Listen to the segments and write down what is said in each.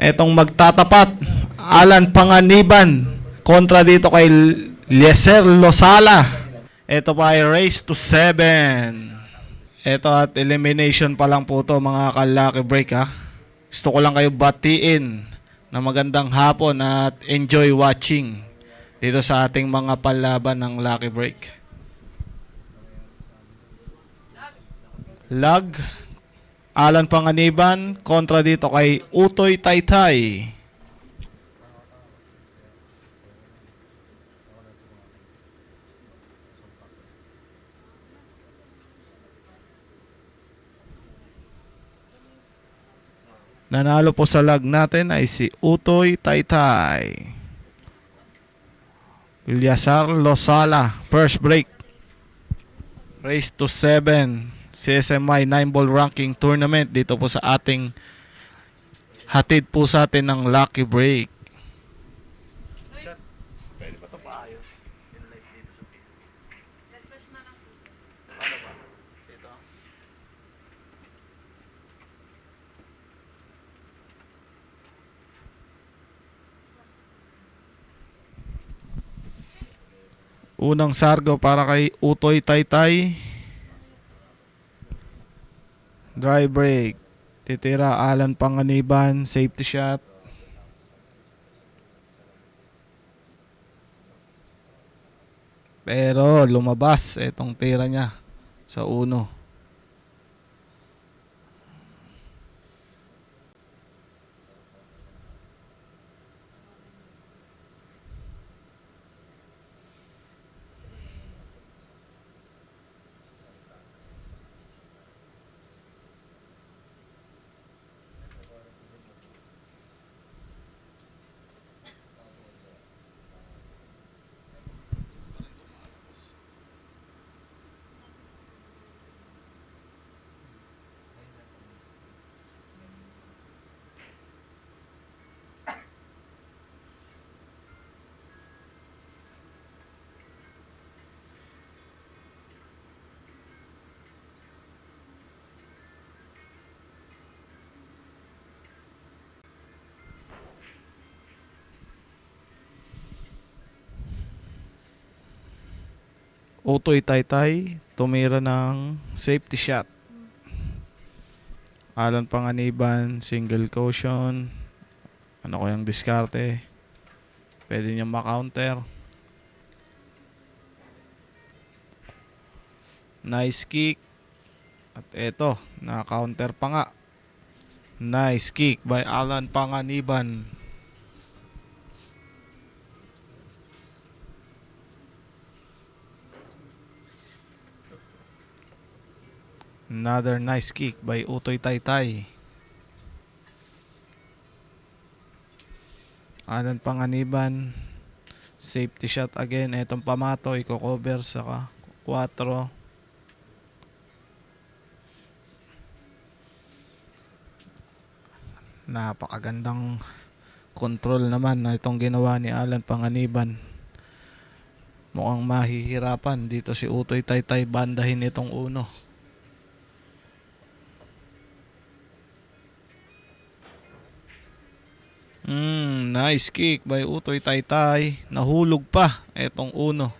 Etong magtatapat, Alan Panganiban kontra dito kay Lieser Losala. Ito pa ay race to 7. Ito at elimination pa lang po to mga ka-Lucky Break ha. Gusto ko lang kayo batiin na magandang hapon at enjoy watching dito sa ating mga palaban ng Lucky Break. Lag, Alan Panganiban kontra dito kay Utoy Taytay. Nanalo po sa lag natin ay si Utoy Taytay. Ilyasar Losala, first break. Race to 7. CSMI 9-ball ranking tournament dito po sa ating hatid po sa atin ng Lucky Break. Pwede ba ito paayos? Ano ba? Dito. Unang sargo para kay Utoy Taytay. Dry break. Titira Alan Panganiban. Safety shot. Pero lumabas itong tira niya sa uno. Utoy Taytay tumira ng safety shot. Alan Panganiban single caution. Ano ko yung diskarte? Pwede niya ma-counter. Nice kick. At eto, na-counter pa nga. Nice kick by Alan Panganiban. Another nice kick by Utoy Taytay. Alan Panganiban. Safety shot again. Etong pamato, i-cover sa 4. Napakagandang control naman na itong ginawa ni Alan Panganiban. Mukhang mahihirapan dito si Utoy Taytay bandahin itong uno. Nice kick by Utoy Taytay. Nahulog pa etong uno.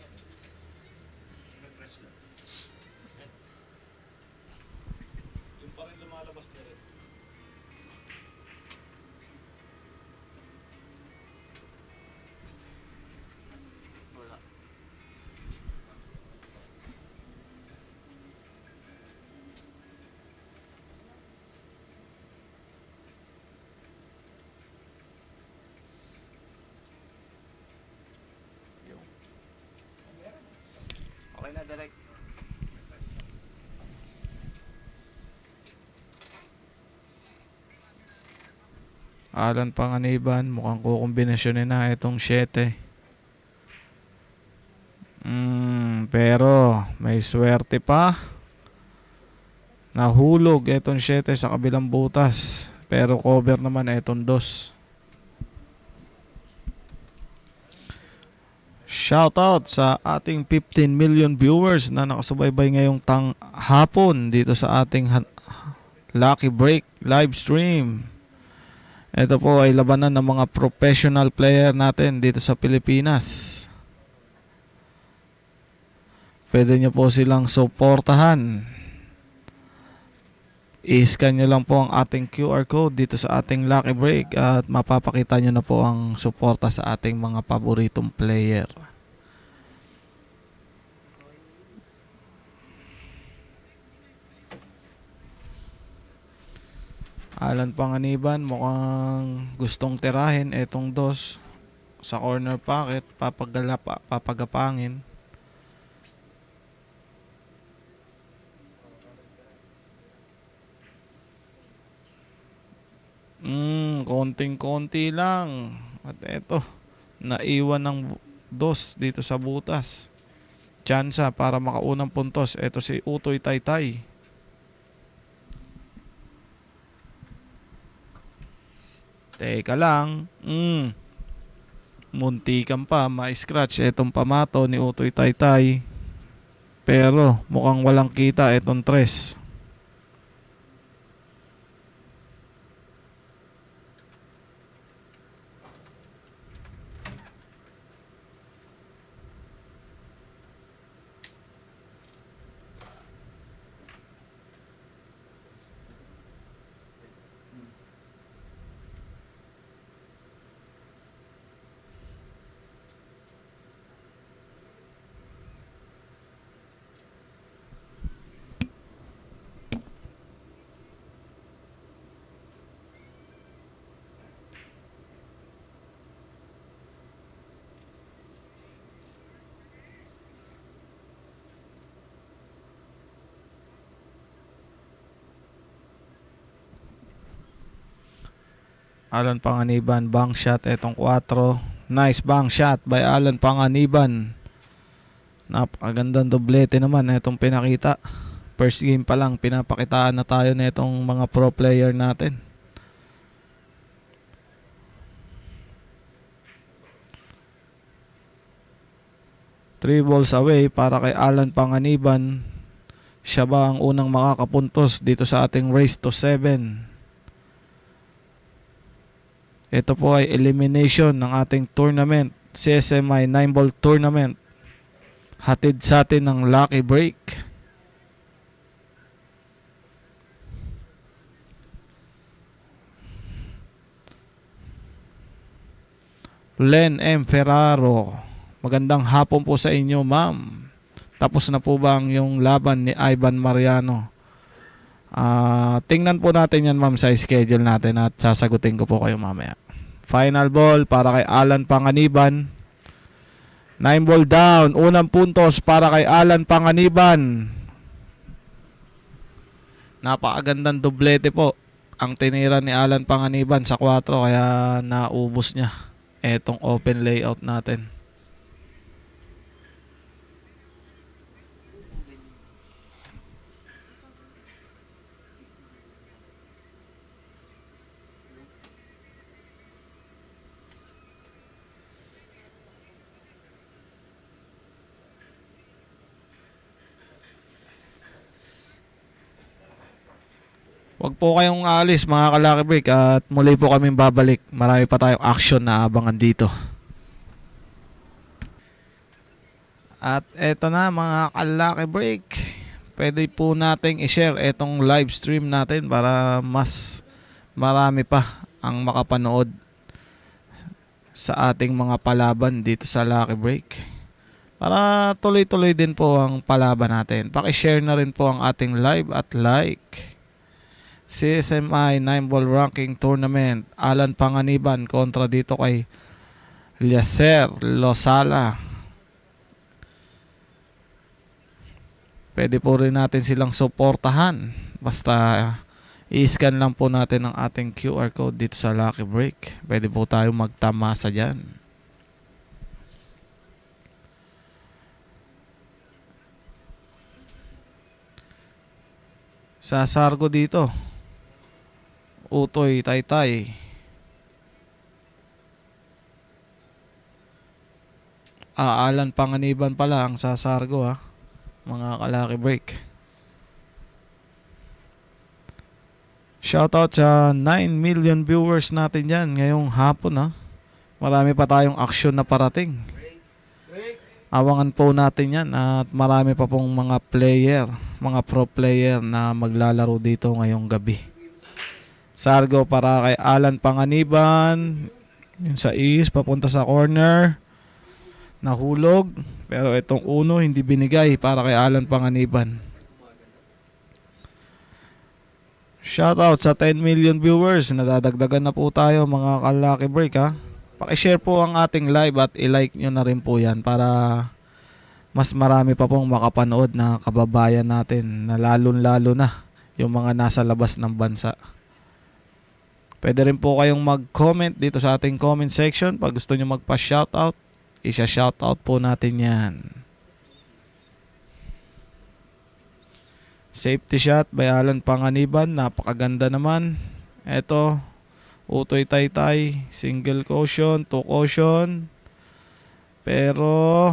Yung pa rin lumalabas na rin. Wala. Okay na, direct. Alan Panganiban, mukhang kukombinasyonin na itong 7. Pero may swerte pa. Nahulog itong 7 sa kabilang butas. Pero cover naman itong 2. Shoutout sa ating 15 million viewers na nakasubaybay ngayong hapon dito sa ating Lucky Break live stream. Ito po ay labanan ng mga professional player natin dito sa Pilipinas. Pwede nyo po silang suportahan. I-scan nyo lang po ang ating QR code dito sa ating Lucky Break at mapapakita nyo na po ang suporta sa ating mga paboritong player. Alan Panganiban, mukhang gustong tirahin etong dos sa corner pocket, papagapangin. Konting-konti lang. At eto, naiwan ng dos dito sa butas. Tsansa para makaunang puntos. Eto si Utoy Taytay. Teka lang. Muntikan pa, ma-scratch etong pamato ni Utoy Taytay. Pero mukhang walang kita etong tres. Alan Panganiban, bank shot etong 4. Nice bank shot by Alan Panganiban. Napakagandang doblete naman etong pinakita. First game pa lang, pinapakitaan na tayo netong mga pro player natin. Three balls away para kay Alan Panganiban. Siya ba ang unang makakapuntos dito sa ating race to 7? Ito po ay elimination ng ating tournament, CSMI 9-ball tournament. Hatid sa atin ng Lucky Break. Len M. Ferraro, magandang hapon po sa inyo, ma'am. Tapos na po ba ang yung laban ni Ivan Mariano? Tingnan po natin yan, ma'am, sa schedule natin at sasagutin ko po kayo mamaya. Final ball para kay Alan Panganiban. 9 ball down. Unang puntos para kay Alan Panganiban. Napakagandang doblete po ang tinira ni Alan Panganiban sa 4 kaya naubos niya etong open layout natin. Huwag po kayong aalis mga ka-Lucky Break at muli po kaming babalik. Marami pa tayong action na abangan dito. At eto na mga ka-Lucky Break. Pwede po nating i-share etong live stream natin para mas marami pa ang makapanood sa ating mga palaban dito sa Lucky Break. Para tuloy-tuloy din po ang palaban natin. Paki-share na rin po ang ating live at like. CSMI 9-ball ranking tournament, Alan Panganiban kontra dito kay Lieser Losala. Pwede po rin natin silang suportahan. Basta i-scan lang po natin ang ating QR code dito sa Lucky Break. Pwede po tayo magtamasa dyan. Sa Sargo dito, Utoy Taytay. Alan Panganiban pala ang sasargo ha. Mga ka-Lucky Break. Shoutout sa 9 million viewers natin dyan ngayong hapon ha. Marami pa tayong action na parating. Awangan po natin yan at marami pa pong mga player, mga pro player na maglalaro dito ngayong gabi. Sargo para kay Alan Panganiban. Yung sa is papunta sa corner. Nahulog. Pero itong uno hindi binigay para kay Alan Panganiban. Shoutout sa 10 million viewers. Nadadagdagan na po tayo mga ka-Lucky Break ha. Paki-share po ang ating live at i-like nyo na rin po yan para mas marami pa pong makapanood na kababayan natin na lalo na yung mga nasa labas ng bansa. Pwede rin po kayong mag-comment dito sa ating comment section. Pag gusto nyo magpa-shoutout, isa-shoutout po natin yan. Safety shot by Alan Panganiban. Napakaganda naman. Ito, Utoy Taytay. Single caution, 2 caution. Pero,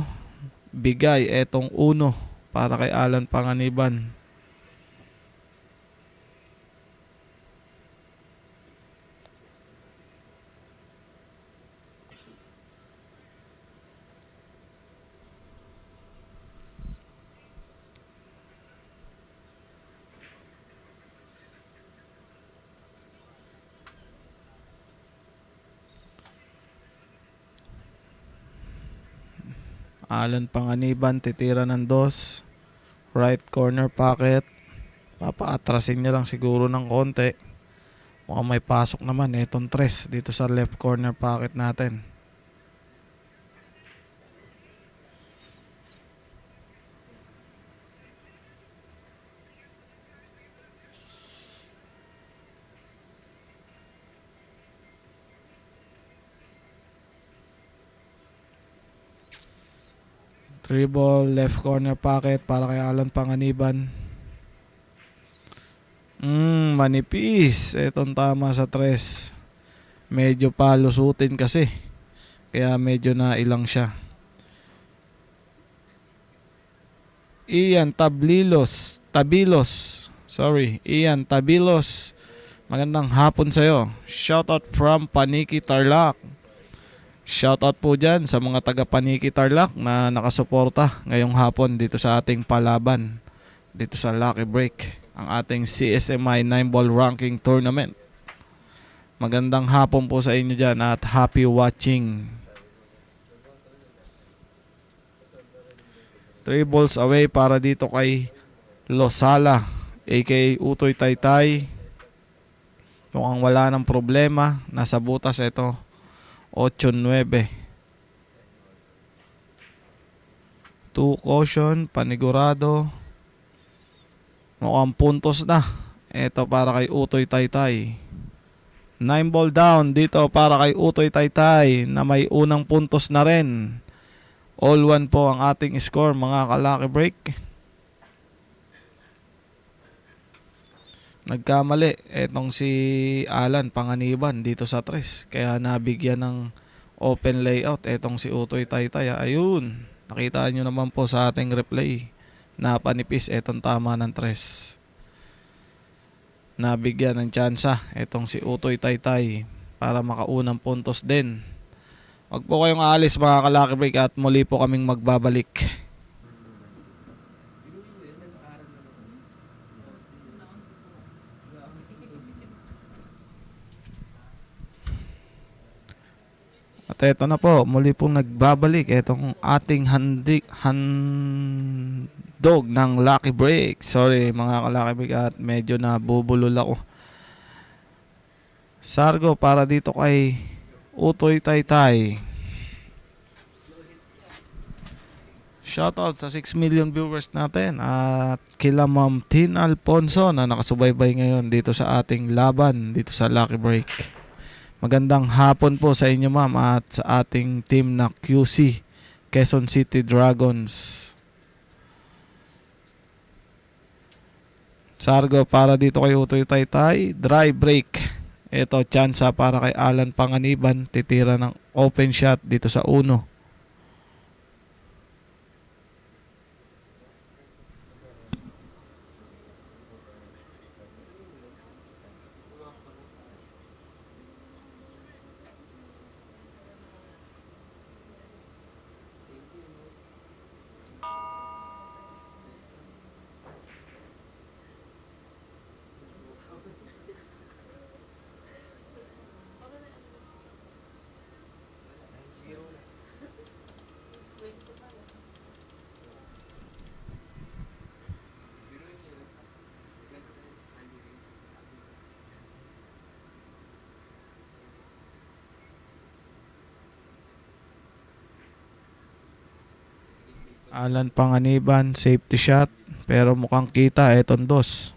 bigay etong uno para kay Alan Panganiban. Alan Panganiban, titira ng 2. Right corner pocket. Papaatrasin niya lang siguro ng konti. Mukhang may pasok naman itong 3 dito sa left corner pocket natin. Three ball, left corner pocket para kay Alan Panganiban. Manipis. Itong tama sa 3. Medyo palusutin kasi. Kaya medyo nailang siya. Ian Tabilos. Ian Tabilos. Magandang hapon sa'yo. Shoutout from Paniki, Tarlac. Shoutout po dyan sa mga taga Paniki, Tarlac na nakasuporta ngayong hapon dito sa ating palaban. Dito sa Lucky Break. Ang ating CSMI 9-ball ranking tournament. Magandang hapon po sa inyo dyan at happy watching. 3 balls away para dito kay Losala, aka Utoy Taytay. Mukhang wala ng problema. Nasa butas ito. 8-9. 2 caution, panigurado. Mukhang puntos na. Ito para kay Utoy Taytay. 9 ball down dito para kay Utoy Taytay na may unang puntos na rin. All 1 po ang ating score mga ka-Lucky Break. Nagkamali etong si Alan Panganiban dito sa 3. Kaya nabigyan ng open layout etong si Utoy Taytay. Ayun, nakita nyo naman po sa ating replay. Napanipis etong tama ng 3. Nabigyan ng tsansa etong si Utoy Taytay para makaunang puntos din. Huwag po kayong aalis mga ka-Lucky Break at muli po kaming magbabalik. At eto na po, muli pong nagbabalik itong ating handog ng Lucky Break. Sorry mga ka-Lucky Break at medyo nabubulol ako. Sargo para dito kay Utoy Taytay. Shoutout sa 6 million viewers natin at kila Ma'am Tin Alfonso na nakasubaybay ngayon dito sa ating laban dito sa Lucky Break. Magandang hapon po sa inyo ma'am at sa ating team na QC Quezon City Dragons. Sargo para dito kay Utoy Taytay, dry break. Ito tsansa para kay Alan Panganiban, titira ng open shot dito sa uno. Alan Panganiban, safety shot. Pero mukhang kita etong dos.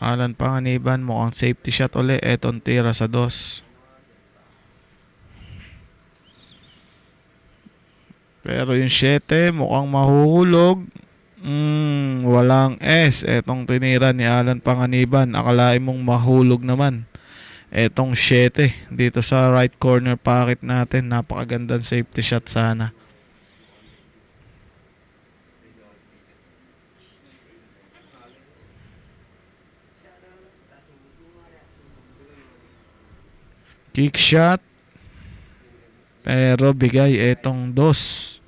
Alan Panganiban, mukhang safety shot uli. Etong tira sa dos. Pero yung 7 mukhang mahuhulog. Walang S. Etong tinira ni Alan Panganiban. Akalain mong mahulog naman. Etong 7 dito sa right corner pocket natin. Napakagandang safety shot sana. Kick shot. Pero bigay etong dos.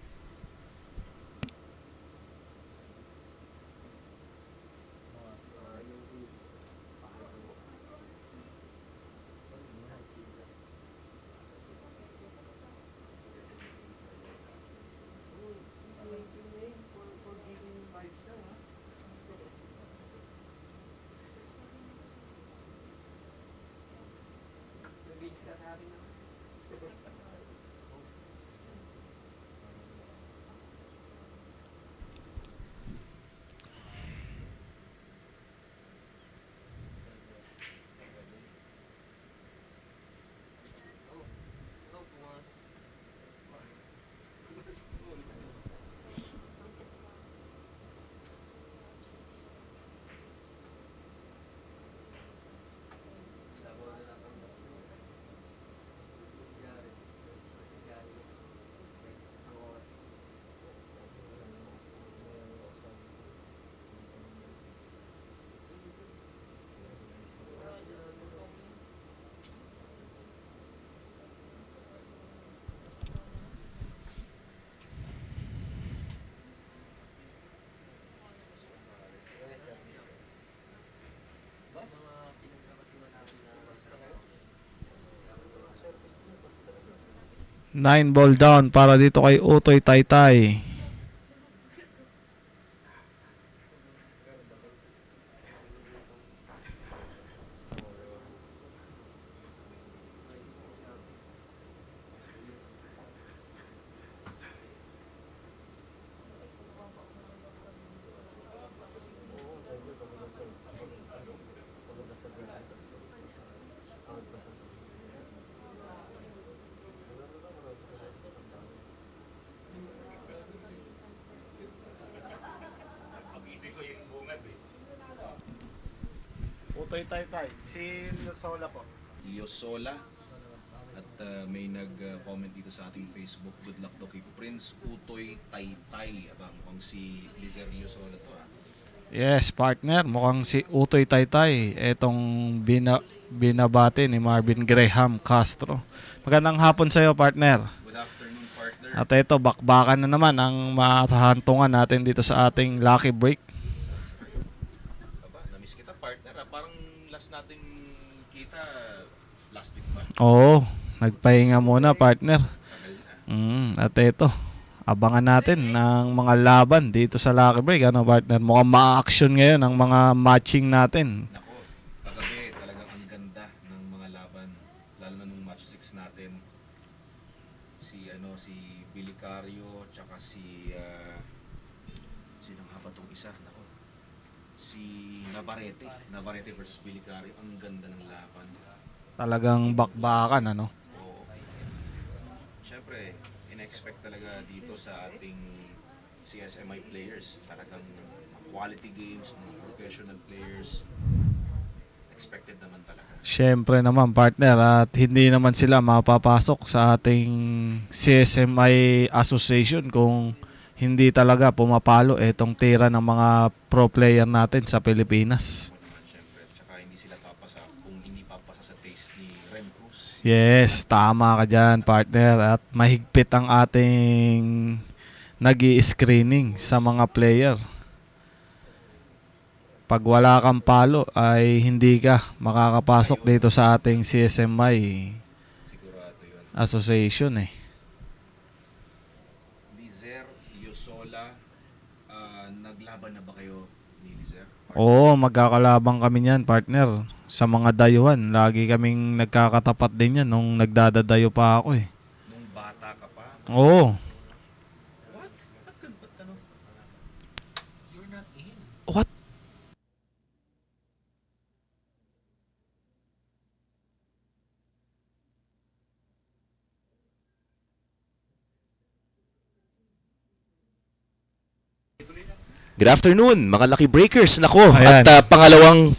Nine ball down para dito kay Utoy Taytay. Utoy Taytay. Si Losola po. Yosola at may nag-comment dito sa ating Facebook. Good luck to kay Prince Utoy Taytay. Abang mukhang si Lizer Yosola to. Yes, partner. Mukhang si Utoy Taytay. Etong binabati ni Marvin Graham Castro. Magandang hapon sa iyo, partner. Good afternoon, partner. At ito, bakbakan na naman ang mahahantungan natin dito sa ating lucky break. Aba, namiss kita, partner. Parang last natin kita last week pa. Oo, nagpahinga muna, partner. Tagal na. At ito, abangan natin ng mga laban dito sa lucky break. Ano, partner? Mukhang ma-action ngayon ang mga matching natin. Nako, kagabi talagang ang ganda ng mga laban. Lalo na nung match 6 natin. Si Billy Cario, tsaka sino nga ba itong isa? Nako, si Navarrete versus Billy Cario. Ang ganda ng laban. Talagang bakbakan, ano? Oo. Siyempre, in-expect talaga dito sa ating CSMI players. Talagang quality games, mga professional players. Expected naman talaga. Siyempre naman, partner, at hindi naman sila mapapasok sa ating CSMI Association kung hindi talaga pumapalo itong tira ng mga pro player natin sa Pilipinas. Siyempre, tsaka hindi sila papasa kung hindi papasa pasa sa taste ni Ren Cruz. Yes, tama ka dyan, partner. At mahigpit ang ating nag-i-screening sa mga player. Pag wala kang palo ay hindi ka makakapasok dito sa ating CSMI Sigurado yun. Association eh. Lizer, Yosola, naglaban na ba kayo ni Lizer? Oo, magkakalabang kami niyan, partner. Sa mga dayuhan, lagi kaming nagkakatapat din yan nung nagdadadayo pa ako eh. Nung bata ka pa? Oo. What? Ba't ano? You're not in. What? Good afternoon, mga Lucky Breakers. Nako, Ayan. at pangatlong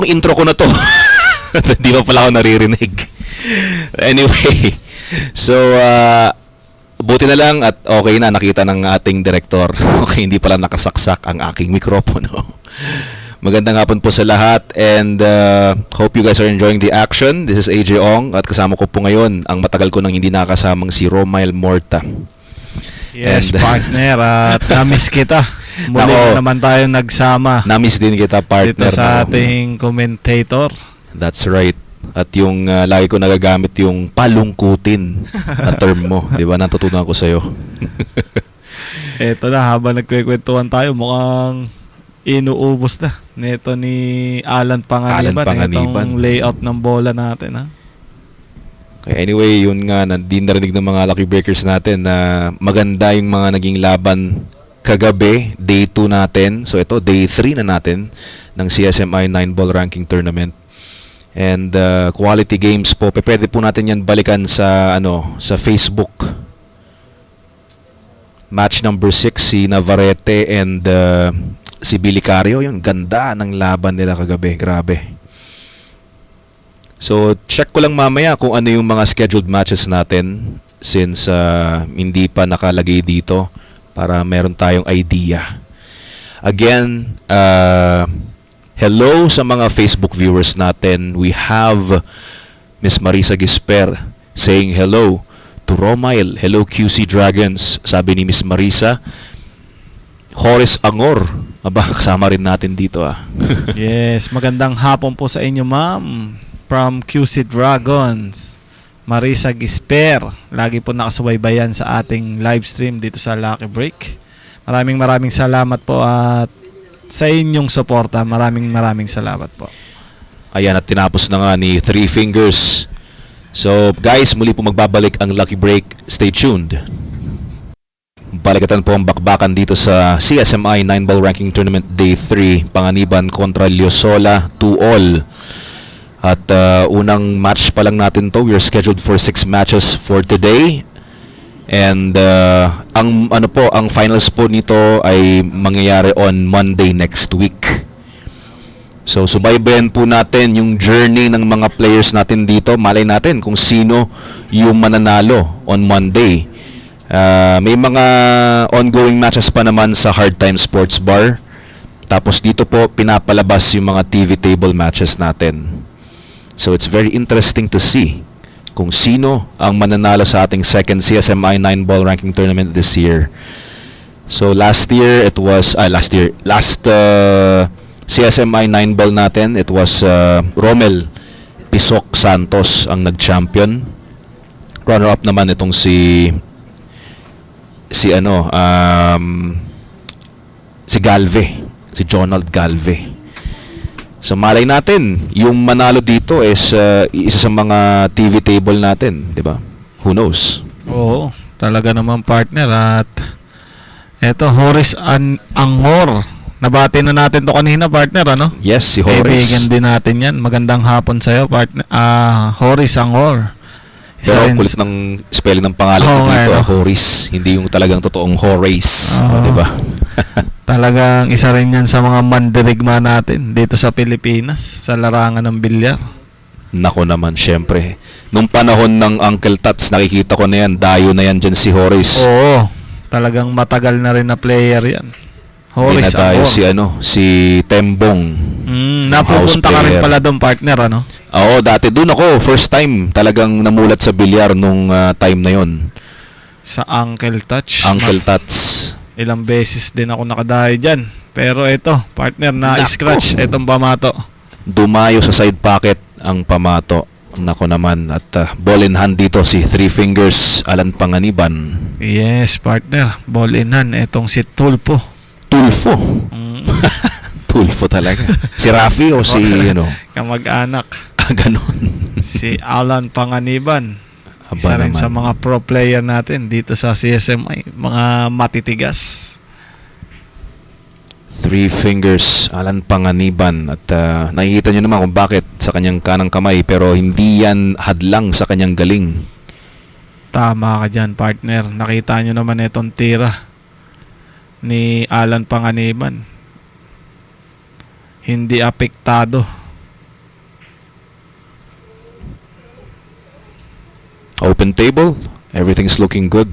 intro ko na to. Hindi pa pala ako naririnig. Anyway, so buti na lang at okay na, nakita ng ating director. Okay, hindi pala nakasaksak ang aking mikropono. Magandang hapon po sa lahat and hope you guys are enjoying the action. This is AJ Ong at kasama ko po ngayon ang matagal ko nang hindi nakasamang si Romael Morta. Yes, And- partner. At namiss kita. Muli Nako. na naman tayo nagsama Namiss din kita, partner. dito sa no? ating commentator. That's right. At yung lagi ko nagagamit yung palungkutin na term mo. Di ba? Natutunan ko sa'yo. Eto na, habang nagkwekwentuhan tayo, mukhang inuubos na nito ni Alan Panganiban. Alan Panganiban. Itong layout ng bola natin, ha? Okay, anyway, yun nga, hindi narinig ng mga Lucky Breakers natin na maganda yung mga naging laban kagabi, day 2 natin. So ito, day 3 na natin ng CSMI 9-ball ranking tournament. And quality games po. Pwede po natin yan balikan sa sa Facebook. Match number 6, si Navarrete and si Bilicario. Yung ganda ng laban nila kagabi. Grabe. So, check ko lang mamaya kung ano yung mga scheduled matches natin since hindi pa nakalagay dito para meron tayong idea. Again, hello sa mga Facebook viewers natin. We have Miss Marisa Gisper saying hello to Romael. Hello QC Dragons, sabi ni Miss Marisa. Horace Angor, aba, kasama rin natin dito Yes, magandang hapon po sa inyo, ma'am. From QC Dragons, Marisa Gisper. Lagi po nakasubaybayan sa ating live stream dito sa Lucky Break. Maraming salamat po at sa inyong suporta. Maraming salamat po. Ayan, at tinapos na nga ni Three Fingers. So, guys, muli po magbabalik ang Lucky Break. Stay tuned. Balikatan po ang bakbakan dito sa CSMI 9-ball ranking tournament day 3. Panganiban kontra Liosola 2-all. At unang match pa lang natin to. We are scheduled for 6 matches for today. And ang finals po nito ay mangyayari on Monday next week. So subaybayan po natin yung journey ng mga players natin dito. Malay natin kung sino yung mananalo on Monday. May mga ongoing matches pa naman sa Hard Time Sports Bar. Tapos dito po pinapalabas yung mga TV table matches natin. So it's very interesting to see kung sino ang mananalo sa ating second CSMI 9-ball ranking tournament this year. So last CSMI 9-ball natin, it was Romel Pisok Santos ang nag-champion. Runner-up naman itong si Galve, si Jonald Galve. So malay natin, yung manalo dito is isa sa mga TV table natin, di ba? Who knows? Oo, talaga naman, partner. At eto, Horace Angor. Nabati na natin to kanina, partner, ano? Yes, si Kaibigan Horace. din natin yan. Magandang hapon sa'yo, partner. Horace Angor. Pero kulit ng spelling ng pangalan ko dito, Horace. Hindi yung talagang totoong Horace, di ba? Talagang isa rin yan sa mga mandirigma natin dito sa Pilipinas, sa larangan ng bilyar. Nako naman, syempre. Nung panahon ng Uncle Tats, nakikita ko na yan, dayo na yan dyan si Horace. Oo, talagang matagal na rin na player yan. Horace Pinadayo Angor. si Tembong. Napupunta ka rin player. pala doon, partner, ano? Oo, dati doon ako, first time talagang namulat sa bilyar nung time na yon. Sa ankle touch. Ankle tats. Ilang beses din ako nakadayo dyan. Pero ito, partner, na Nako. scratch itong pamato. Dumayo sa side pocket ang pamato. Nako naman. At ball in hand dito si Three Fingers Alan Panganiban. Yes, partner. Ball in hand. Itong si Tulpo. Tulfo. Mm, Tulfo talaga. Si Rafi o si kamag-anak. Ganon. Si Alan Panganiban. Isa Aba rin naman. sa mga pro player natin dito sa CSMI. Mga matitigas. Three Fingers Alan Panganiban. At nakikita nyo naman kung bakit sa kanyang kanang kamay, pero hindi yan hadlang sa kanyang galing. Tama ka dyan, partner. Nakita nyo naman itong tira ni Alan Panganiban. Hindi apektado. Open table. Everything's looking good.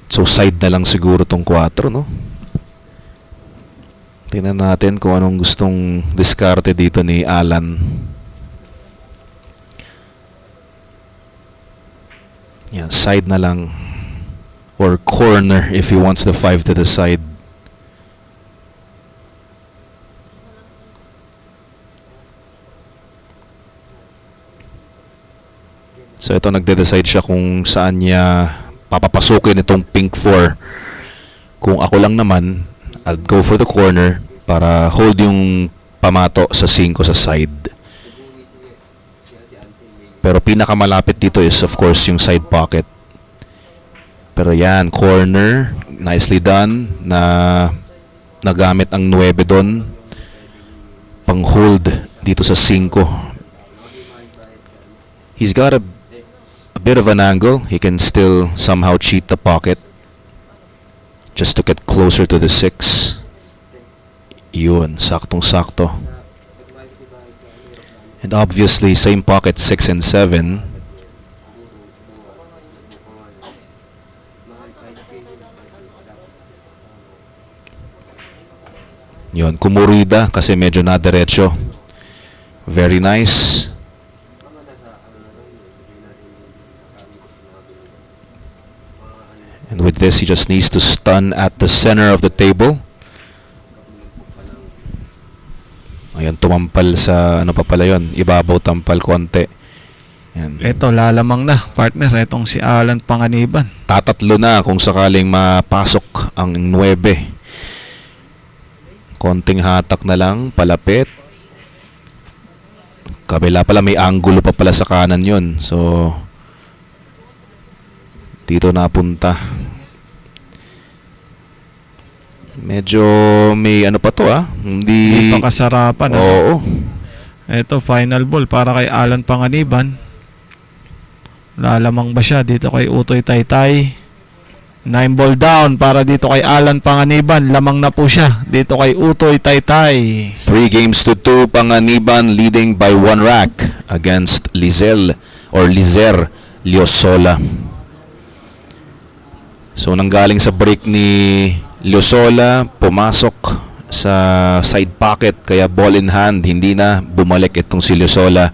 So side na lang siguro tong 4, no? Tingnan natin kung anong gustong diskarte dito ni Alan. Yan, side na lang. Or corner if he wants the 5 to the side. So ito, nagde-decide siya kung saan niya papapasukin itong pink 4. Kung ako lang naman, I'll go for the corner para hold yung pamato sa 5 sa side. Pero pinakamalapit dito is of course yung side pocket. Pero yan, corner, nicely done, na nagamit ang 9 doon pang hold dito sa 5. He's got a bit of an angle. He can still somehow cheat the pocket just to get closer to the 6. Yun, saktong-sakto. And obviously, same pocket 6 and 7. Yun, kumurida kasi medyo nadiretso. Very nice. And with this, he just needs to stun at the center of the table. Ayan, tumampal sa, ano pa pala yun, ibabaw tampal konti. Ayan. Ito, lalamang na, partner. Itong si Alan Panganiban. Tatatlo na kung sakaling mapasok ang 9. Konting hatak na lang, palapit. Kabila pala, may angulo pa pala sa kanan yun. So, dito napunta. Medyo may ano pa to Hindi Hindi. pa kasarapan. Oo. Ito, final ball para kay Alan Panganiban. Lalamang ba siya dito kay Utoy Taytay? 9 ball down para dito kay Alan Panganiban. Lamang na po siya dito kay Utoy Taytay. 3-2 Panganiban leading by 1 rack against Lizer Liosola. So nanggaling sa break ni Liosola, pumasok sa side pocket, kaya ball in hand, hindi na bumalik itong si Liosola.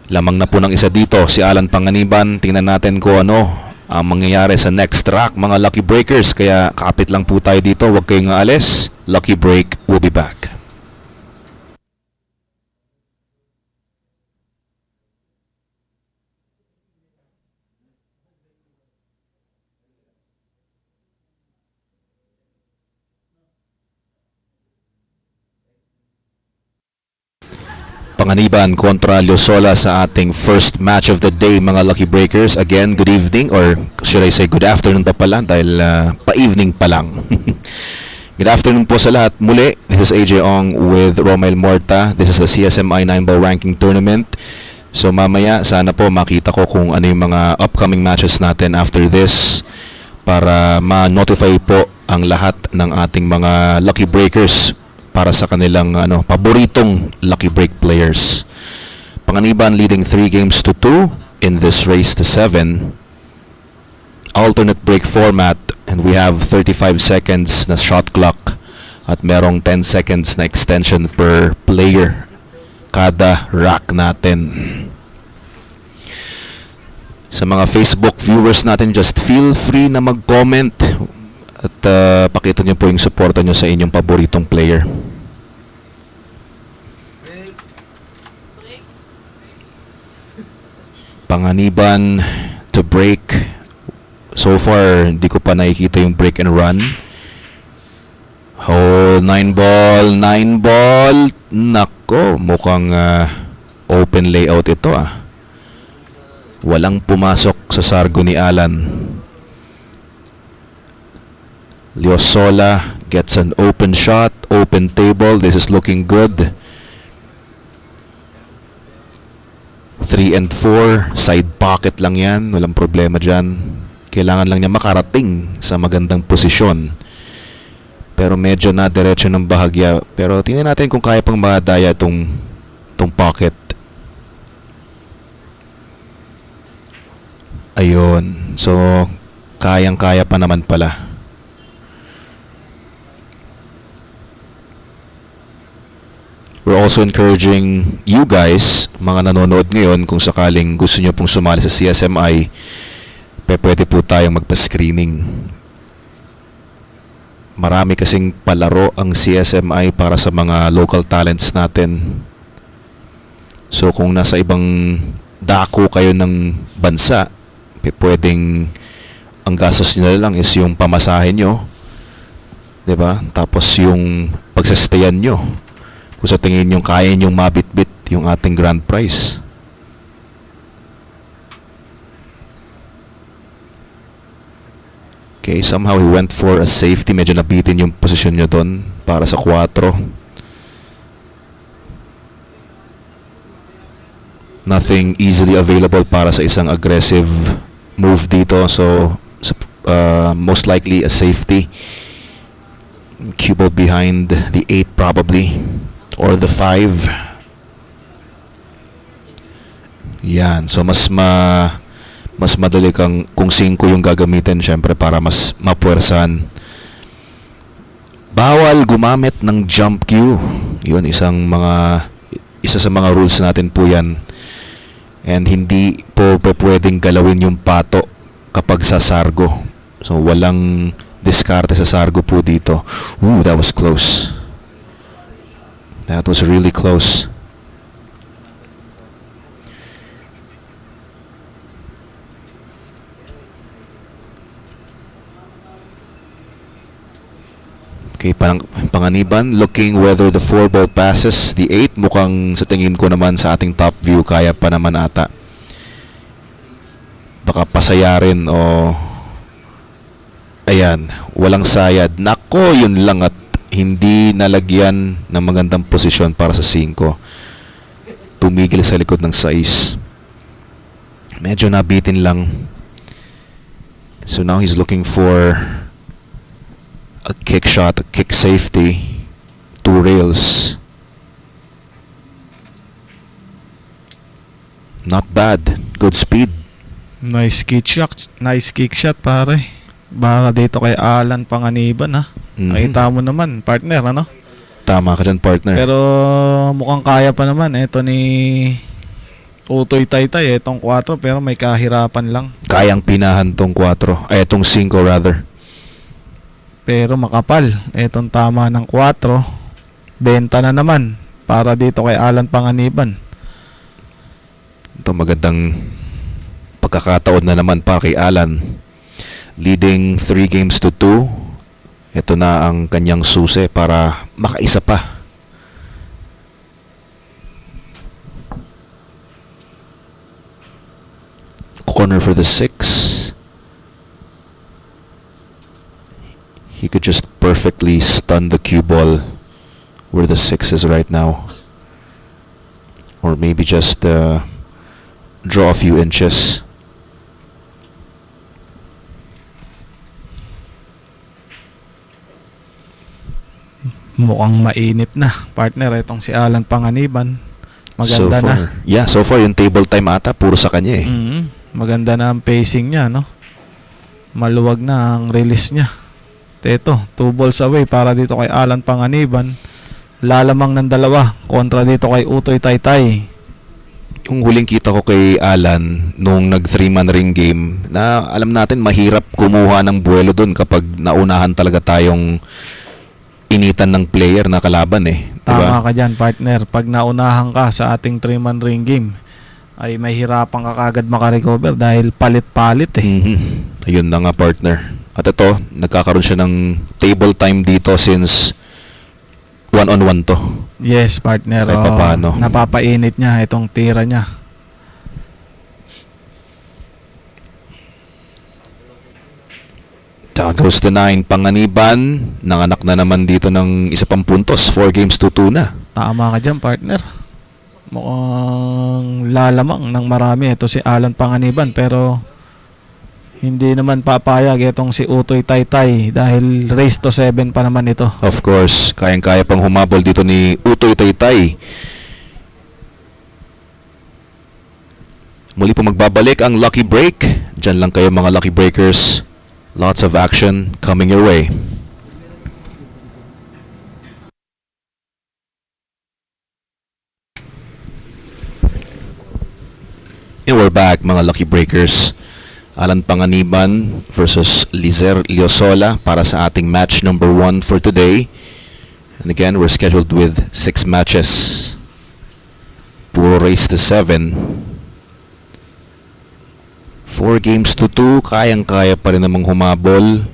Lamang na po ng isa dito si Alan Panganiban. Tingnan natin kung ano ang mangyayari sa next track, mga Lucky Breakers. Kaya kapit lang po tayo dito, huwag kayong aalis. Lucky Break will be back. Panganiban kontra Liosola sa ating first match of the day, mga Lucky Breakers. Again, good evening, or should I say good afternoon pa pala dahil pa-evening pa lang. Good afternoon po sa lahat. Muli, this is AJ Ong with Romel Morta. This is the CSMI 9-ball ranking tournament. So mamaya, sana po makita ko kung ano yung mga upcoming matches natin after this para ma-notify po ang lahat ng ating mga Lucky Breakers para sa kanilang paboritong Lucky Break players. Panganiban leading 3-2 in this race to 7. Alternate break format, and we have 35 seconds na shot clock At merong 10 seconds na extension per player kada rack natin. Sa mga Facebook viewers natin, just feel free na mag-comment at pakita nyo po yung suporta nyo sa inyong paboritong player. Panganiban to break. So far, hindi ko pa nakikita yung break and run. Oh, 9 ball. Nako, mukhang open layout ito ah. Walang pumasok sa sargo ni Alan. Liosola gets an open shot, open table. This is looking good. 3 and 4, side pocket lang yan. Walang problema dyan. Kailangan lang niya makarating sa magandang posisyon. Pero medyo na diretso ng bahagya. Pero tingnan natin kung kaya pang madaya tong pocket. Ayun. So, kayang-kaya pa naman pala. We're also encouraging you guys, mga nanonood ngayon, kung sakaling gusto nyo pong sumali sa CSMI, pwede po tayong magpa-screening. Marami kasing palaro ang CSMI para sa mga local talents natin. So kung nasa ibang dako kayo ng bansa, pwedeng ang gastos nyo na lang is yung pamasahe nyo, 'di ba? Tapos yung pagsastayan nyo. Kung sa tingin nyo kaya nyong mabitbit yung ating grand prize. Okay, somehow he went for a safety. Medyo nabitin yung posisyon nyo doon para sa 4. Nothing easily available para sa isang aggressive move dito. So, most likely a safety. Cue ball behind the 8 probably. Or the 5. Yan. So, mas madali kung 5 yung gagamitin, syempre, para mas mapuwersahan. Bawal gumamit ng jump cue. Yun, isa sa mga rules natin po yan. And hindi po pwedeng galawin yung pato kapag sa sargo. So, walang diskarte sa sargo po dito. Ooh, that was close. That was really close. Okay, panganiban, looking whether the 4 ball passes the 8. Mukhang sa tingin ko naman sa ating top view, kaya pa naman ata. Baka pasayarin o... Ayan, walang sayad. Nako, yun lang at hindi nalagyan ng magandang posisyon para sa 5. Tumigil sa likod ng 6. Medyo nabitin lang. So now he's looking for a kick shot, a kick safety, 2 rails. Not bad. Good speed. Nice kick shot pare. Baka dito kay Alan Panganiban ha. Nakita mo naman, partner, ano? Tama ka dyan, partner. Pero mukhang kaya pa naman. Ito ni Utoy Taytay, itong 4, pero may kahirapan lang. Kayang pinahan tong 4. Ay, itong 5 rather. Pero makapal. Itong tama ng 4. Benta na naman para dito kay Alan Panganiban. Ito magandang pagkakataon na naman para kay Alan. Leading 3 games to 2. Ito na ang kanyang susi para makaisa pa. Corner for the 6. He could just perfectly stun the cue ball where the 6 is right now. Or maybe just draw a few inches. Mukhang mainit na, partner, itong si Alan Panganiban. Maganda so far, na. Yeah, so far yung table time ata puro sa kanya eh. Maganda na ang pacing niya, no? Maluwag na ang release niya. Ito, 2 balls away para dito kay Alan Panganiban. Lalamang ng dalawa kontra dito kay Utoy Taytay. Yung huling kita ko kay Alan nung nag 3-man ring game, na alam natin mahirap kumuha ng buwelo doon kapag naunahan talaga tayong initan ng player na kalaban eh. Diba? Tama ka dyan, partner. Pag naunahan ka sa ating 3-man ring game, ay mahirapan ka kagad makarecover dahil palit-palit eh. Ayun na nga, partner. At ito, nagkakaroon siya ng table time dito since 1-on-1 to. Yes, partner. Kahit papaano. Napapainit niya itong tira niya. Tsaka goes to 9. Panganiban, nanganak na naman dito ng isa pang puntos. 4 games to 2 na. Tama ka dyan, partner. Mukhang lalamang ng marami ito si Alan Panganiban, pero hindi naman papayag itong si Utoy Taytay dahil race to 7 pa naman ito. Of course, kayang-kaya pang humabol dito ni Utoy Taytay. Muli po magbabalik ang Lucky Break. Diyan lang kayo mga Lucky Breakers. Lots of action coming your way. And we're back mga Lucky Breakers. Alan Panganiban versus Lizer Liosola para sa ating match number 1 for today. And again, we're scheduled with 6 matches. Puro race to 7. 4 games to 2. Kayang-kaya pa rin namang humabol.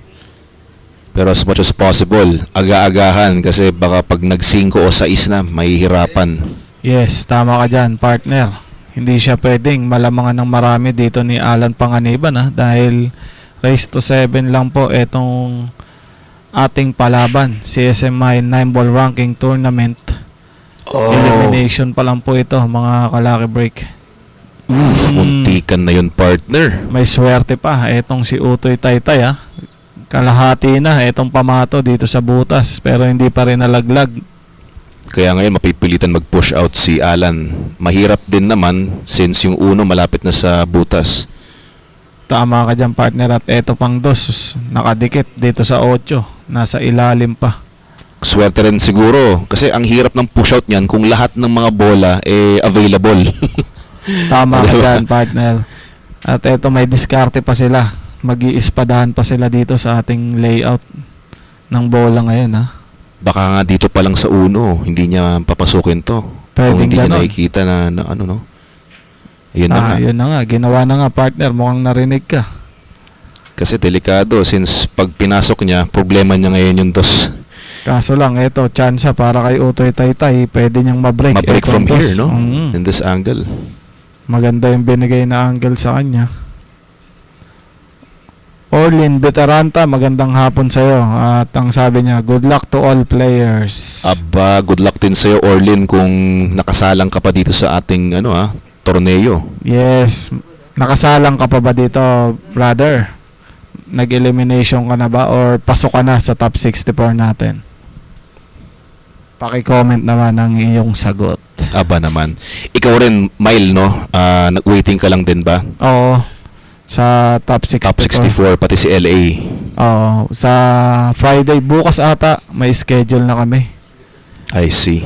Pero as much as possible, aga-agahan kasi baka pag nag-5 o 6 na, mahihirapan. Yes, tama ka dyan, partner. Hindi siya pwedeng malamangan ng marami dito ni Alan Panganiban dahil race to 7 lang po itong ating palaban. CSMI 9-ball ranking tournament. Elimination pa lang po ito, mga kalaki break. Muntikan na yun, partner. May swerte pa itong si Utoy Taytay Kalahati na itong pamato dito sa butas pero hindi pa rin nalaglag. Kaya ngayon mapipilitan mag-push out si Alan. Mahirap din naman since yung uno malapit na sa butas. Tama ka dyan, partner. At eto pang 2, nakadikit dito sa 8. Nasa ilalim pa. Swerte rin siguro kasi ang hirap ng push out niyan kung lahat ng mga bola available. Tama ka dyan, partner. At eto may diskarte pa sila. Mag-iispadahan pa sila dito sa ating layout ng bola ngayon Baka nga dito pa lang sa uno, hindi niya papasukin to. Kung hindi niya nakikita na ano no. Ayun na nga. Yun na nga. Ginawa na nga, partner. Mukhang narinig ka. Kasi delikado since pag pinasok niya, problema niya ngayon yung 2. Kaso lang, eto, tsansa para kay Utoy Taytay. Pwede niyang mabreak. Mabreak from here, no? Mm-hmm. In this angle. Maganda yung binigay na angle sa kanya. Orlin Veteranta, magandang hapon sa'yo. At ang sabi niya, good luck to all players. Aba, good luck din sa'yo, Orlin, kung nakasalang ka pa dito sa ating torneo. Yes. Nakasalang ka pa ba dito, brother? Nag-elimination ka na ba or pasok ka na sa top 64 natin? Paki-comment naman ang iyong sagot. Aba naman. Ikaw rin, Mile, no? Nag-waiting ka lang din ba? Oo. Sa top 64. Top 64, pati si LA. Oo. Sa Friday, bukas ata, may schedule na kami. I see.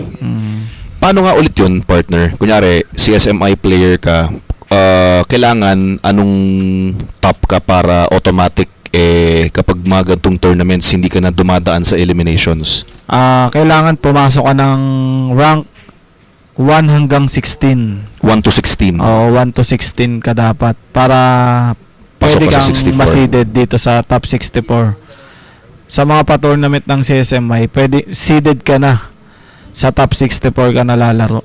Paano nga ulit yun, partner? Kunyari, CSMI player ka, kailangan anong top ka para automatic kapag mga gantong tournaments hindi ka na dumadaan sa eliminations? Kailangan pumasok ka ng rank 1 hanggang 16. 1 to 16. Oo, 1 to 16 ka dapat para Pasok pwede ka sa kang 64. maseeded dito sa top 64. Sa mga pa-tournament ng CSMI, pwede seeded ka na sa top 64 ka nalalaro.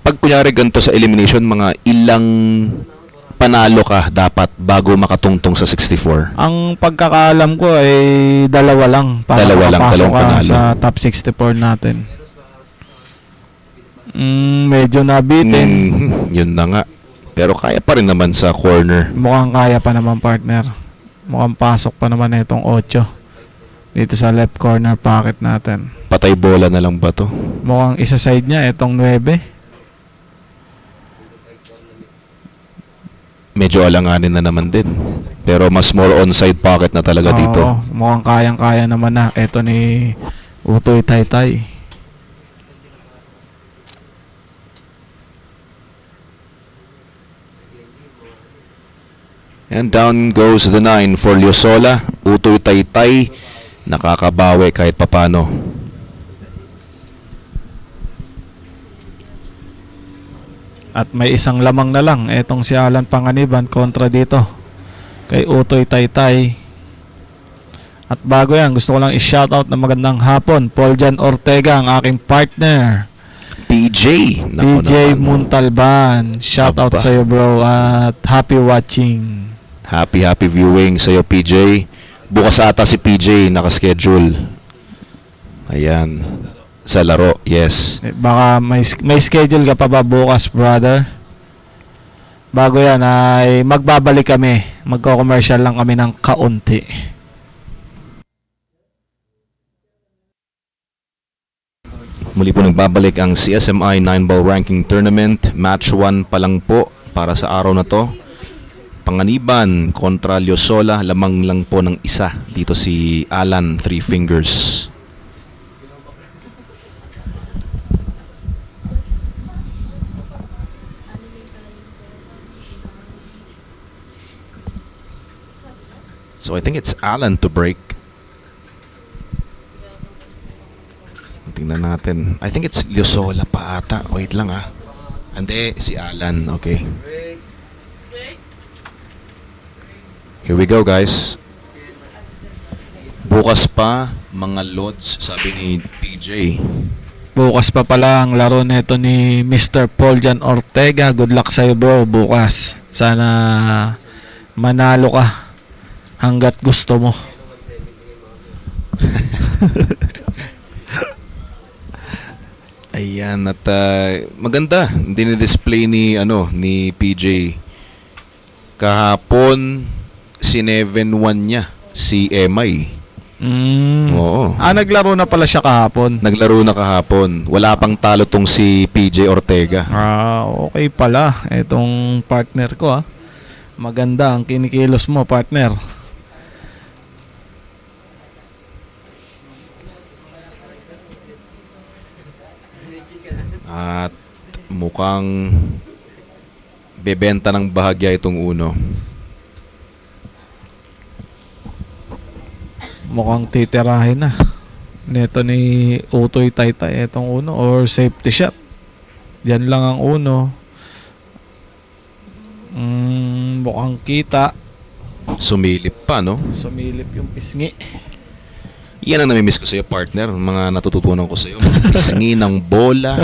Pag kunyari ganito sa elimination, mga ilang panalo ka dapat bago makatungtong sa 64? Ang pagkakaalam ko ay dalawa lang para Dalawang makapasok ka panalo. sa top 64 natin. Medyo nabitin. Yun na nga. Pero kaya pa rin naman sa corner. Mukhang kaya pa naman, partner. Mukhang pasok pa naman itong 8 dito sa left corner pocket natin. Patay bola na lang ba to? Mukhang isa side niya itong 9. medyo alanganin na naman din. Pero mas more onside pocket na talaga dito. Oo, mukhang kayang-kaya naman na. Ito ni Utoy Taytay. And down goes the 9 for Liosola. Utoy Taytay nakakabawi kahit papano. At may isang lamang na lang. Etong si Alan Panganiban kontra dito kay Utoy Taytay. At bago yan, gusto ko lang i-shoutout na magandang hapon. Pauljan Ortega, ang aking partner. PJ. Naku PJ naman. Muntalban. Shoutout Aba. sa'yo bro. At happy watching. Happy viewing sa'yo, PJ. Bukas ata si PJ nakaschedule. Ayan. Sa laro, yes. Baka may schedule ka pa ba bukas, brother? Bago yan ay magbabalik kami. Magko-commercial lang kami ng kaunti. Muli po nagbabalik ang CSMI 9-ball ranking tournament. Match 1 pa lang po para sa araw na to. Panganiban kontra Liosola, lamang lang po ng isa. Dito si Alan Three Fingers. So I think it's Alan to break. Tingnan natin. I think it's Liosola pa ata. Wait lang ah. Hindi, si Alan. Okay. Here we go, guys. Bukas pa, mga lods, sabi ni PJ. Bukas pa pala ang laro nito ni Mr. Pauljan Ortega. Good luck sa'yo bro bukas. Sana manalo ka hanggat gusto mo. Ayan, at maganda. Dinidisplay ni PJ. Kahapon, sineven-1 niya si Emay. Oo. Naglaro na pala siya kahapon. Naglaro na kahapon. Wala pang talo tong si PJ Ortega. Okay pala. Itong partner ko Maganda ang kinikilos mo, partner. At mukhang bebenta ng bahagya itong uno. Mukhang titirahin na neto ni Utoy Taytay itong uno or safety shot. Diyan lang ang uno. Mukhang kita. Sumilip pa, no? Sumilip yung pisngi. Yan ang namimiss ko sa'yo, partner. Mga natututunan ko sa'yo. Mga pisngi ng bola.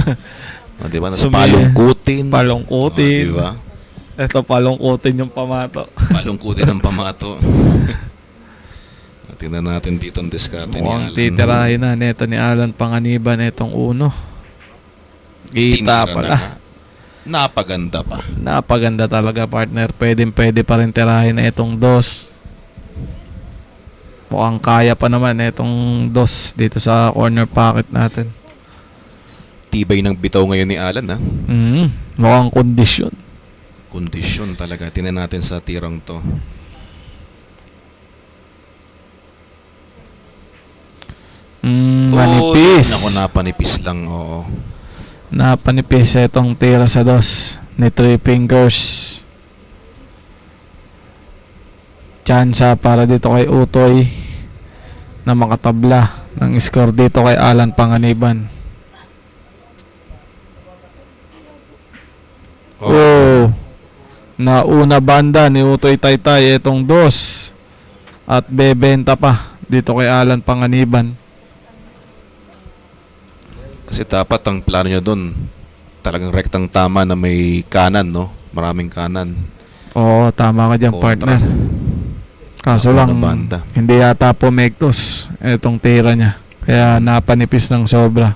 O, diba? Palungkutin. Palungkutin. O, diba? Ito palungkutin yung pamato. Palungkutin ng pamato. Tingnan natin dito ang diskarte ni Mukhang Alan. titirahin na neto ni Alan Panganiban itong uno. Kita Tinira pala. na. Napaganda pa. Napaganda talaga, partner. Pwede pa rin tirahin na itong dos. Mukhang kaya pa naman itong dos dito sa corner pocket natin. Tibay ng bitaw ngayon ni Alan, ha? Mukhang kondisyon. Kondisyon talaga. Tingnan natin sa tirang to. Manipis. Naku, napanipis lang, oo. Napanipis itong tira sa dos ni Three Fingers. Tsansa para dito kay Utoy na makatabla ng score dito kay Alan Panganiban. Oh. Nauna banda ni Utoy Taytay itong dos at bebenta pa dito kay Alan Panganiban. Kasi dapat ang plano niya doon talagang rektang tama na may kanan, no? Maraming kanan. Oo, tama ka dyan, Kontra. partner. Kaso Nauna lang, banda. hindi yata pumektos itong tira niya. Kaya napanipis ng sobra.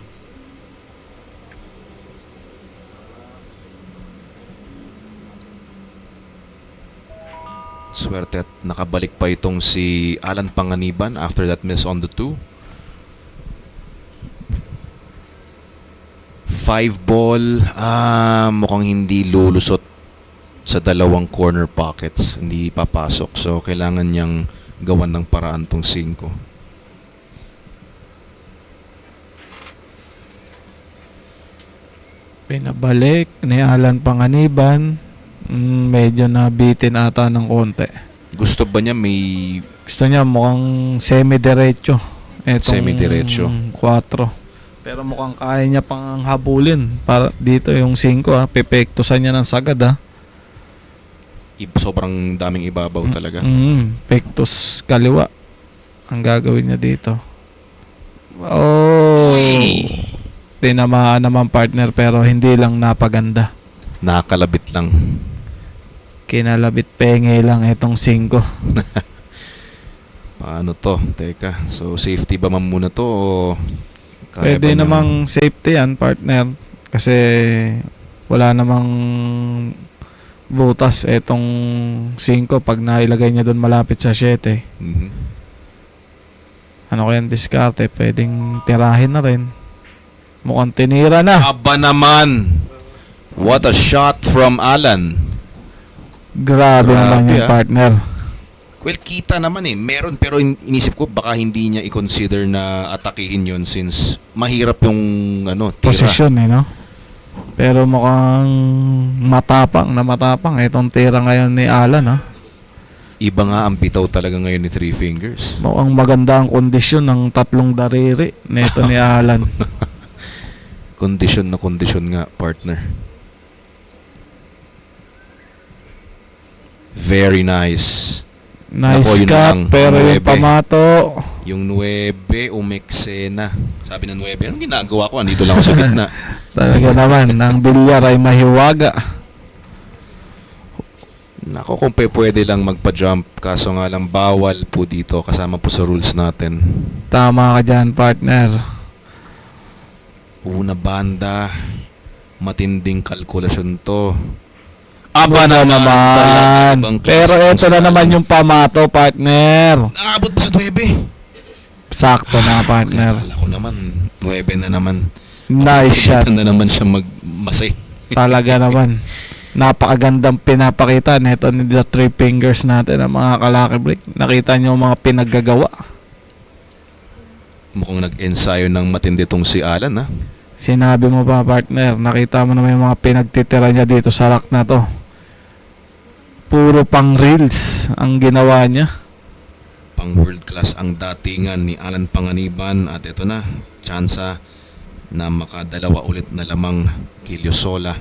Swerte at nakabalik pa itong si Alan Panganiban after that miss on the 2. 5 ball, mukhang hindi lulusot sa dalawang corner pockets, hindi papasok. So kailangan niyang gawan ng paraan tong 5. Pinabalik ni Alan Panganiban. Medyo nabitin ata ng konti. Gusto ba niya may Gusto niya mukhang semi-diretso. Semi-diretso. 4. Pero mukhang kaya niya pang habulin. Para dito yung 5 pepektusan niya ng sagad sobrang daming ibabaw talaga? Pektus kaliwa ang gagawin niya dito. Oh! Tinamaan naman partner pero hindi lang napaganda. Nakakalabit lang. Kinalabit penge lang itong 5. Paano to? Teka. So safety ba man muna to o kaya Pwede ba namang safety yan partner kasi wala namang butas itong 5 pag nailagay niya doon malapit sa 7. Mhm. Ano kaya ang diskarte? Pwedeng tirahin na rin. Mukhang tinira na. Aba naman! What a shot from Alan. Grabe naman Grabe, yung partner. Well, kita naman meron, pero inisip ko baka hindi niya i-consider na atakihin yon since mahirap yung tira. Posisyon no? Pero mukhang matapang itong tira ngayon ni Alan Iba nga ang bitaw talaga ngayon ni Three Fingers. Mukhang maganda ang kondisyon ng 3 dariri nito ni Alan. Kondisyon na kondisyon nga, partner. Very nice. Nice Nako, yun cut, lang. pero yung 9. pamato, Yung 9, umeksena. Sabi ng 9, anong ginagawa ko? Andito lang ako sa gitna. talaga naman, ang bilyar ay mahiwaga. Nako, kung pwede lang magpa-jump. Kaso nga lang, bawal po dito. Kasama po sa rules natin. Tama ka dyan, partner. Una banda. Matinding kalkulasyon to. Aba na naman. Pero ito na naman yung pamato, partner. Naabot pa sa 9. Sakto na, partner. Akala ko naman, 9 na naman. Nice shot. Na naman siya magmasay. Talaga naman. Napakagandang pinapakita nito ni the Three Fingers natin ang mga kalaki break. Nakita niyo mga pinaggagawa. Mukhang nag-ensayo ng matindi tong si Alan, Sinabi mo ba, partner? Nakita mo naman yung mga pinagtitira niya dito sa rack na to. Puro pang reels ang ginawa niya. Pang world class ang datingan ni Alan Panganiban. At ito na, tsansa na makadalawa ulit na lamang kay Liosola.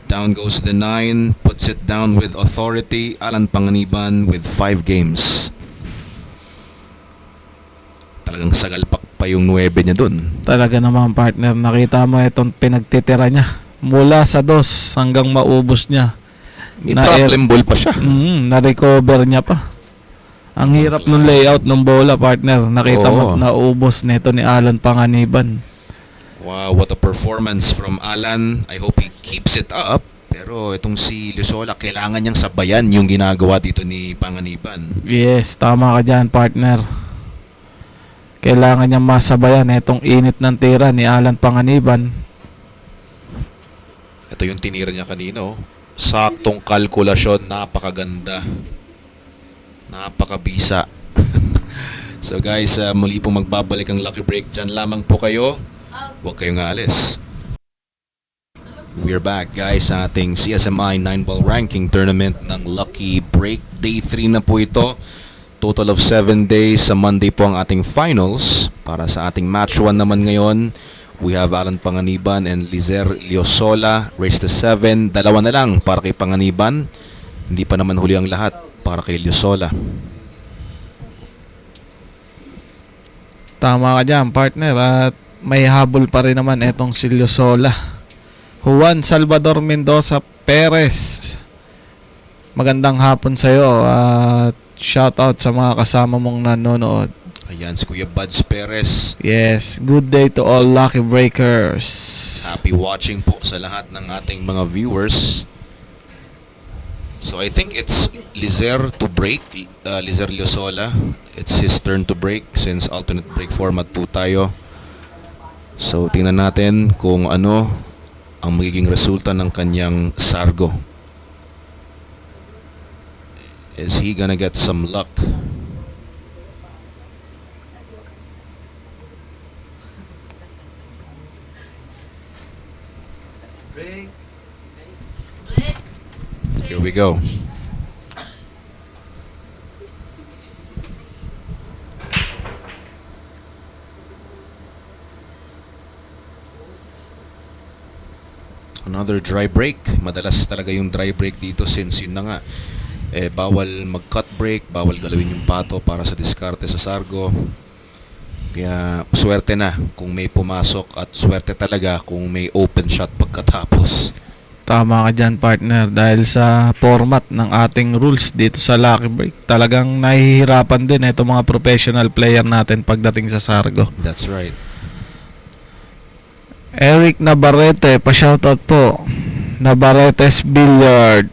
Down goes the 9, puts it down with authority. Alan Panganiban with 5 games. Talagang sagalpak pa yung 9 niya dun. Talaga naman, partner. Nakita mo itong pinagtitira niya. Mula sa 2 hanggang maubos niya. May problem ball pa siya. Na-recover niya pa. Ang hirap ng layout ng bola, partner. Nakita mo, Oo. naubos nito ni Alan Panganiban. Wow, what a performance from Alan. I hope he keeps it up. Pero itong si Liosola, kailangan niyang sabayan yung ginagawa dito ni Panganiban. Yes, tama ka dyan, partner. Kailangan niyang masabayan itong init ng tira ni Alan Panganiban. Ito yung tinira niya kanina. Saktong kalkulasyon, napakaganda. Napakabisa. So guys, muli po magbabalik ang Lucky Break. Diyan lamang po kayo. Huwag kayong aalis. We're back guys sa ating CSMI 9-ball ranking tournament ng Lucky Break. Day 3 na po ito. Total of 7 days. Sa Monday po ang ating finals. Para sa ating match 1 naman ngayon, we have Alan Panganiban and Lizer Liosola. Race to 7. Dalawa na lang para kay Panganiban. Hindi pa naman huli ang lahat para kay Liosola. Tama ka dyan, partner. At may habol pa rin naman itong si Liosola. Juan Salvador Mendoza Perez. Magandang hapon sa'yo. At shoutout sa mga kasama mong nanonood. Ayan si Kuya Buds Perez. Yes, good day to all Lucky Breakers. Happy watching po sa lahat ng ating mga viewers. So I think it's Lizer to break. Lizer Liosola. It's his turn to break since alternate break format po tayo. So tingnan natin kung ano ang magiging resulta ng kanyang sargo. Is he gonna get some luck? Break. Here we go. Another dry break. Madalas talaga yung dry break dito since yun na nga. Bawal mag-cut break, bawal galawin yung pato para sa diskarte sa Sargo. Kaya swerte na kung may pumasok at swerte talaga kung may open shot pagkatapos. Tama ka dyan, partner. Dahil sa format ng ating rules dito sa Lucky Break, talagang nahihirapan din itong mga professional player natin pagdating sa Sargo. That's right. Eric Navarrete, pa-shoutout po. Navarrete's Billiard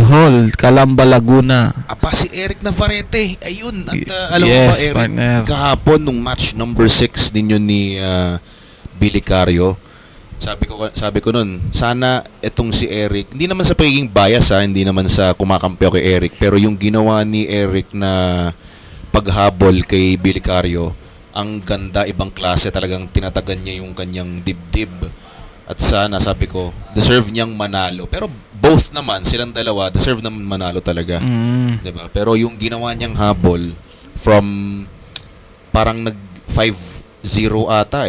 Hall, Calamba, Laguna. Apa si Eric Navarrete. Ayun. At alam mo Yes, ba, Eric, partner. kahapon nung match number 6 ninyo ni Billy Cario, sabi ko nun, sana etong si Eric, hindi naman sa pagiging bias hindi naman sa kumakampi ako kay Eric, pero yung ginawa ni Eric na paghabol kay Billy Cario, ang ganda, ibang klase, talagang tinatagan niya yung kanyang dibdib. At sana, sabi ko, deserve niyang manalo. Pero both naman, silang dalawa, deserve naman manalo talaga. Diba? Pero yung ginawa niyang habol, from parang nag 5-0 ata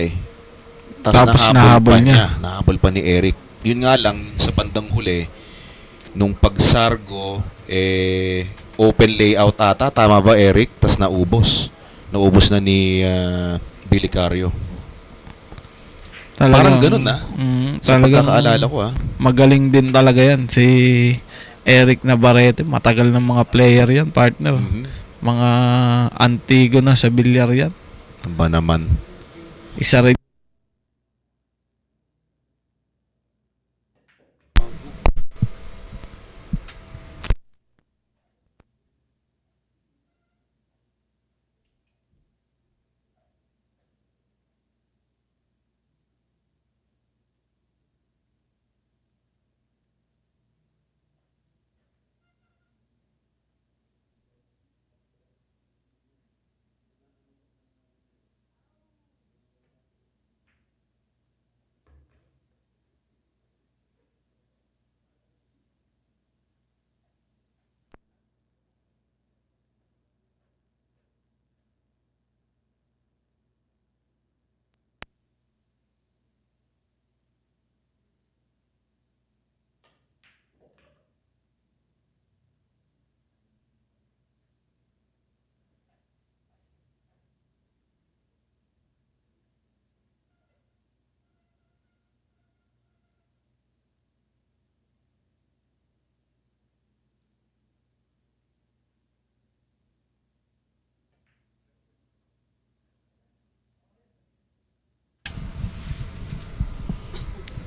Tapos nahabol pa niya. Nahabol pa ni Eric. Yun nga lang, sa bandang huli, nung pagsargo, open layout ata. Tama ba, Eric? Tapos naubos. Naubos na ni Billy Cario. Parang ganun sa pagkakaalala ko Magaling din talaga yan si Eric Navarrete. Matagal ng mga player yan, partner. Mga antigo na sa bilyar yan. Ba naman. Isa rin.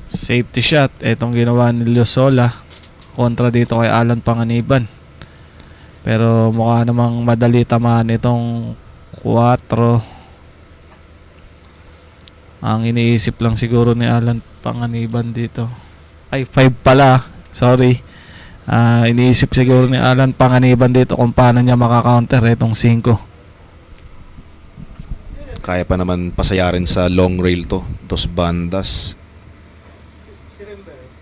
Safety shot. Itong ginawa ni Lozola kontra dito kay Alan Panganiban. Pero mukha namang madali tamaan itong 4. Ang iniisip lang siguro ni Alan Panganiban dito. Ay, 5 pala. Sorry. Iniisip siguro ni Alan Panganiban dito kung paano niya makakounter itong 5. Kaya pa naman pasayarin sa long rail to. Dos bandas.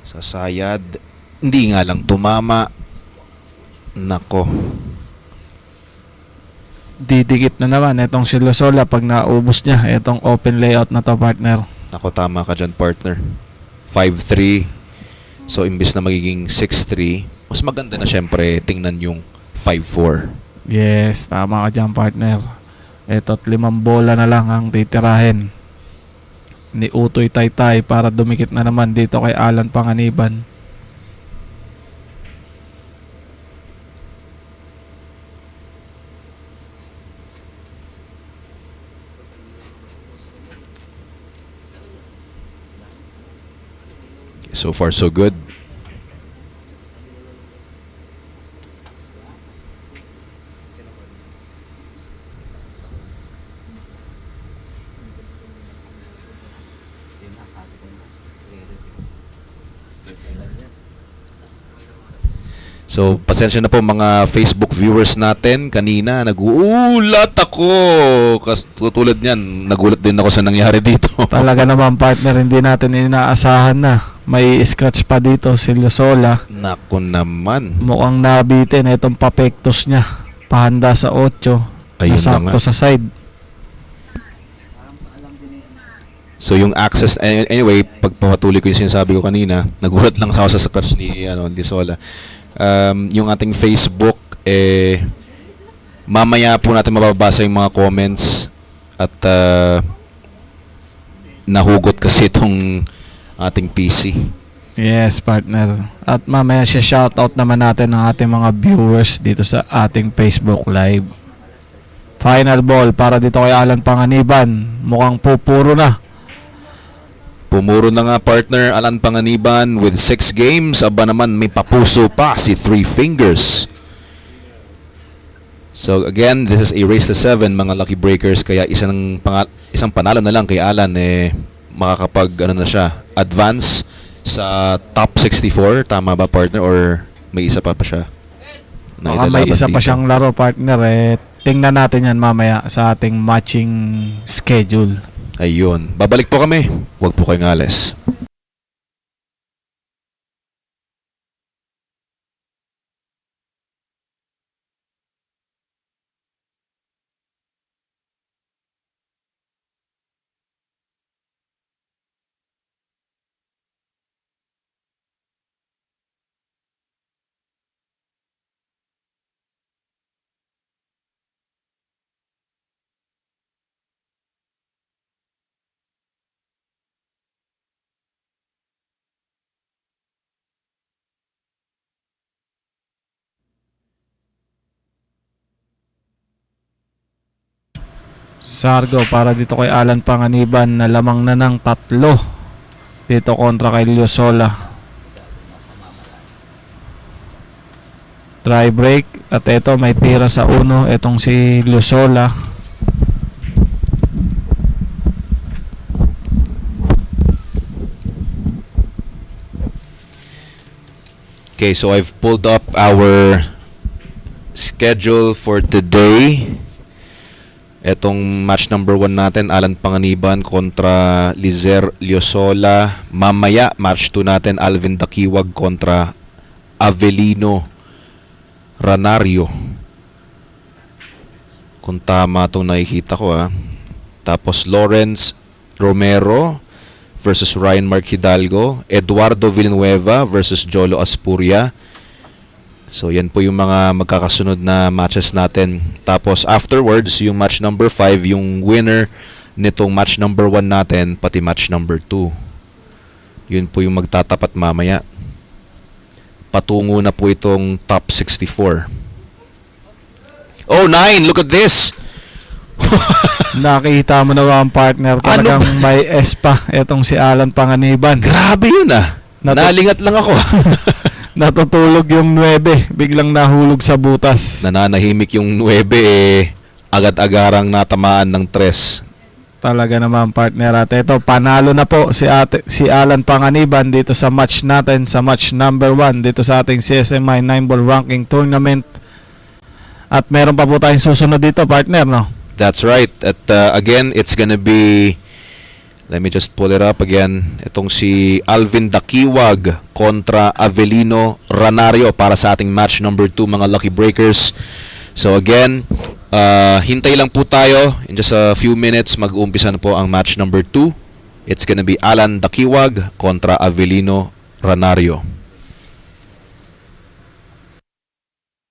Sa sayad. Hindi nga lang tumama. Nako. Didikit na naman itong si Lozola pag naubos niya itong open layout na to, partner. Nako, tama ka dyan, partner. 5-3. So, imbis na magiging 6-3, mas maganda na syempre tingnan yung 5-4. Yes, tama ka dyan, partner. Ito't 5 bola na lang ang titirahin ni Utoy Taytay para dumikit na naman dito kay Alan Panganiban. So far, so good. So, pasensya na po mga Facebook viewers natin. Kanina, naguulat ako. Tulad niyan, nagulat din ako sa nangyari dito. Talaga naman partner, hindi natin inaasahan na. May scratch pa dito si Lozola. Nako naman. Mukhang nabitin itong papektos niya. Pahanda sa 8. Ayun na Nasakto nga. sa side. So, yung access, anyway, pagpapatuloy ko yung sinasabi ko kanina, nagulat lang ako sa scratch ni Lozola. Yung ating Facebook, mamaya po natin mababasa yung mga comments at nahugot kasi itong ating PC. Yes, partner. At mamaya siya shoutout naman natin ng ating mga viewers dito sa ating Facebook Live. Final ball para dito kay Alan Panganiban. Mukhang pupuro na. Pumuro na nga partner Alan Panganiban with 6 games. Aba naman may papuso pa si Three Fingers. So again, this is a race to 7 mga lucky breakers. Kaya isang panalo na lang kay Alan makakapag na siya advance sa top 64. Tama ba partner or may isa pa siya? Na Baka may ilalaban isa pa dito? siyang laro, partner. Tingnan natin yan mamaya sa ating matching schedule. Ayun. Babalik po kami. Huwag po kayong alis. Sargo para dito kay Alan Panganiban na lamang na ng 3 dito kontra kay Lozola. Try break at ito may tira sa 1 itong si Lozola. Okay, so I've pulled up our schedule for today. Etong match number 1 natin, Alan Panganiban kontra Lizer Lozola. Mamaya, match 2 natin, Alvin Dakiwag kontra Avelino Ranario. Kung tama itong nakikita ko Tapos Lawrence Romero versus Ryan Mark Hidalgo. Eduardo Villanueva versus Jolo Aspuria. So yan po yung mga magkakasunod na matches natin. Tapos afterwards, yung match number 5, yung winner nitong match number 1 natin, pati match number 2. Yun po yung magtatapat mamaya. Patungo na po itong top 64. Oh, 9! Look at this! Nakita mo na ba ang partner? Talagang Ano? may S pa itong si Alan Panganiban. Grabe yun Nalingat lang ako. Natutulog yung 9, biglang nahulog sa butas. Nananahimik yung 9 agad-agarang natamaan ng 3. Talaga naman partner. At ito, panalo na po si Alan Panganiban dito sa match natin, sa match number 1 dito sa ating CSMI 9-ball ranking tournament. At meron pa po tayong susunod dito, partner, no? That's right. At again, it's gonna be, let me just pull it up again. Itong si Alvin Dakiwag kontra Avelino Ranario para sa ating match number 2 mga lucky breakers. So again, hintay lang po tayo. In just a few minutes, mag-uumpisa na po ang match number 2. It's gonna be Alan Dakiwag kontra Avelino Ranario.